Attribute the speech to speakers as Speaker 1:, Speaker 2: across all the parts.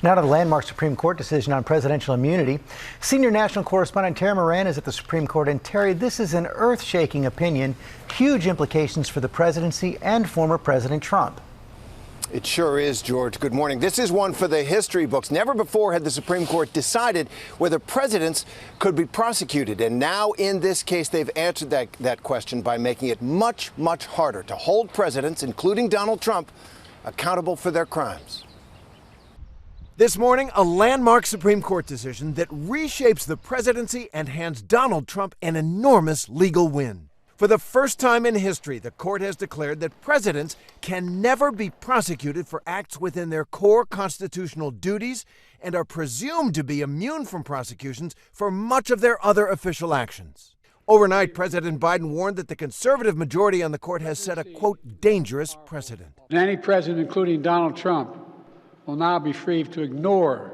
Speaker 1: Now to the landmark Supreme Court decision on presidential immunity. Senior national correspondent Terry Moran is at the Supreme Court. And Terry, this is an earth-shaking opinion, huge implications for the presidency and former President Trump.
Speaker 2: It sure is, George. Good morning. This is one for the history books. Never before had the Supreme Court decided whether presidents could be prosecuted. And now in this case, they've answered that question by making it much, much harder to hold presidents, including Donald Trump, accountable for their crimes.
Speaker 3: This morning, a landmark Supreme Court decision that reshapes the presidency and hands Donald Trump an enormous legal win. For the first time in history, the court has declared that presidents can never be prosecuted for acts within their core constitutional duties and are presumed to be immune from prosecutions for much of their other official actions. Overnight, President Biden warned that the conservative majority on the court has set a, quote, dangerous precedent.
Speaker 4: And any president, including Donald Trump, will now be free to ignore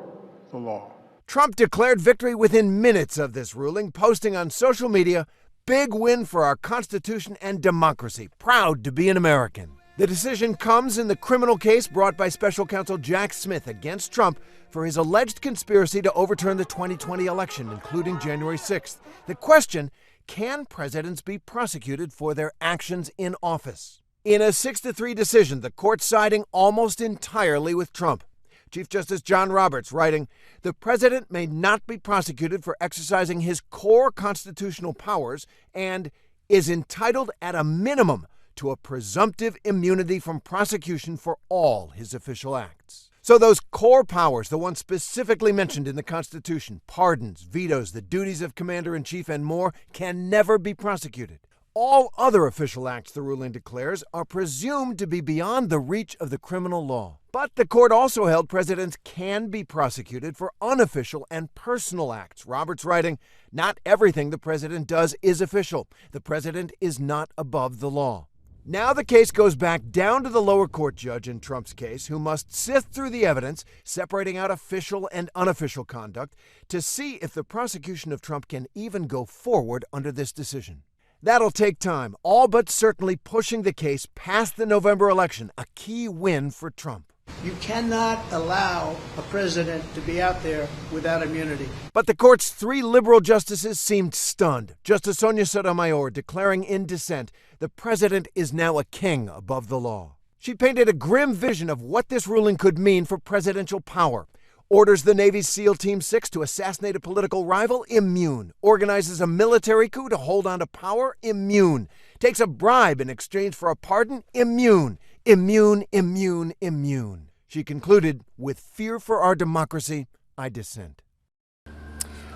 Speaker 4: the law.
Speaker 3: Trump declared victory within minutes of this ruling, posting on social media, "Big win for our Constitution and democracy. Proud to be an American." The decision comes in the criminal case brought by special counsel Jack Smith against Trump for his alleged conspiracy to overturn the 2020 election, including January 6th. The question, can presidents be prosecuted for their actions in office? In a 6-3 decision, the court siding almost entirely with Trump. Chief Justice John Roberts writing, "The president may not be prosecuted for exercising his core constitutional powers and is entitled at a minimum to a presumptive immunity from prosecution for all his official acts." So those core powers, the ones specifically mentioned in the Constitution, pardons, vetoes, the duties of commander-in-chief, and more, can never be prosecuted. All other official acts, the ruling declares, are presumed to be beyond the reach of the criminal law. But the court also held presidents can be prosecuted for unofficial and personal acts. Roberts writing, "Not everything the president does is official. The president is not above the law." Now the case goes back down to the lower court judge in Trump's case, who must sift through the evidence, separating out official and unofficial conduct, to see if the prosecution of Trump can even go forward under this decision. That'll take time, all but certainly pushing the case past the November election, a key win for Trump.
Speaker 5: You cannot allow a president to be out there without immunity.
Speaker 3: But the court's 3 liberal justices seemed stunned. Justice Sonia Sotomayor declaring in dissent, the president is now a king above the law. She painted a grim vision of what this ruling could mean for presidential power. Orders the Navy's SEAL Team 6 to assassinate a political rival? Immune. Organizes a military coup to hold on to power? Immune. Takes a bribe in exchange for a pardon? Immune. Immune, immune, immune. She concluded, "With fear for our democracy, I dissent."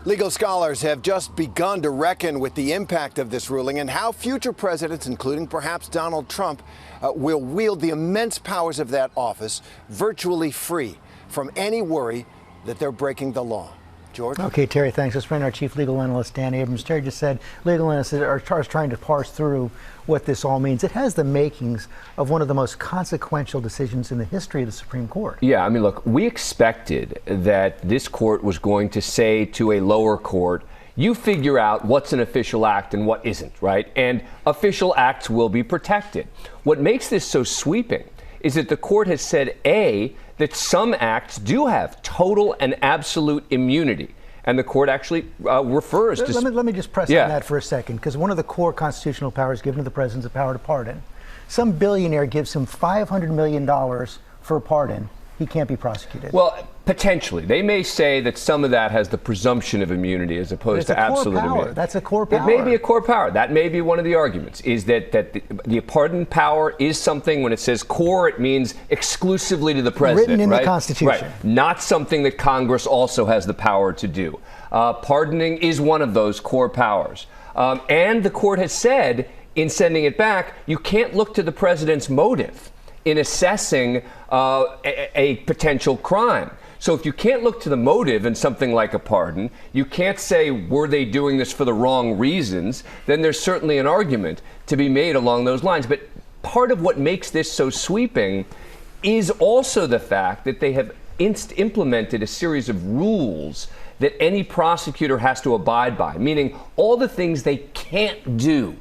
Speaker 2: Legal scholars have just begun to reckon with the impact of this ruling and how future presidents, including perhaps Donald Trump, will wield the immense powers of that office virtually free from any worry that they're breaking the law. George?
Speaker 1: Okay, Terry, thanks. Let's bring our chief legal analyst, Dan Abrams. Terry just said legal analysts are trying to parse through what this all means. It has the makings of one of the most consequential decisions in the history of the Supreme Court.
Speaker 6: Yeah, I mean, look, we expected that this court was going to say to a lower court, you figure out what's an official act and what isn't, right? And official acts will be protected. What makes this so sweeping is that the court has said, A, that some acts do have total and absolute immunity. And the court actually refers to...
Speaker 1: Let me just press on that for a second, because one of the core constitutional powers given to the president is the power to pardon. Some billionaire gives him $500 million for a pardon. He can't be prosecuted.
Speaker 6: Well, potentially. They may say that some of that has the presumption of immunity as opposed to absolute immunity.
Speaker 1: That's a core power.
Speaker 6: It may be a core power. That may be one of the arguments, is that the pardon power is something, when it says core, it means exclusively to the president.
Speaker 1: Written in
Speaker 6: right?
Speaker 1: the Constitution.
Speaker 6: Right. Not something that Congress also has the power to do. Pardoning is one of those core powers. And the court has said, in sending it back, you can't look to the president's motive in assessing a potential crime. So if you can't look to the motive in something like a pardon, you can't say, were they doing this for the wrong reasons, then there's certainly an argument to be made along those lines. But part of what makes this so sweeping is also the fact that they have implemented a series of rules that any prosecutor has to abide by, meaning all the things they can't do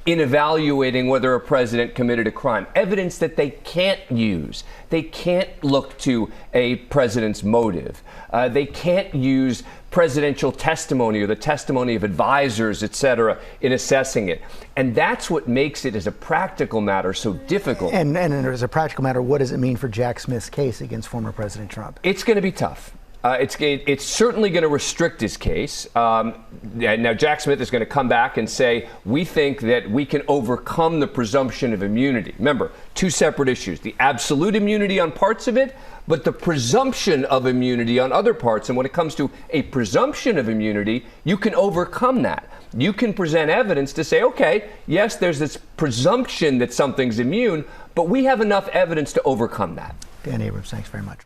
Speaker 6: in evaluating whether a president committed a crime. Evidence that they can't use. They can't look to a president's motive. They can't use presidential testimony or the testimony of advisors, et cetera, in assessing it. And that's what makes it, as a practical matter, so difficult.
Speaker 1: And as a practical matter, what does it mean for Jack Smith's case against former President Trump?
Speaker 6: It's going to be tough. It's certainly going to restrict his case. Now, Jack Smith is going to come back and say, we think that we can overcome the presumption of immunity. Remember, two separate issues, the absolute immunity on parts of it, but the presumption of immunity on other parts. And when it comes to a presumption of immunity, you can overcome that. You can present evidence to say, okay, yes, there's this presumption that something's immune, but we have enough evidence to overcome that.
Speaker 1: Dan Abrams, thanks very much.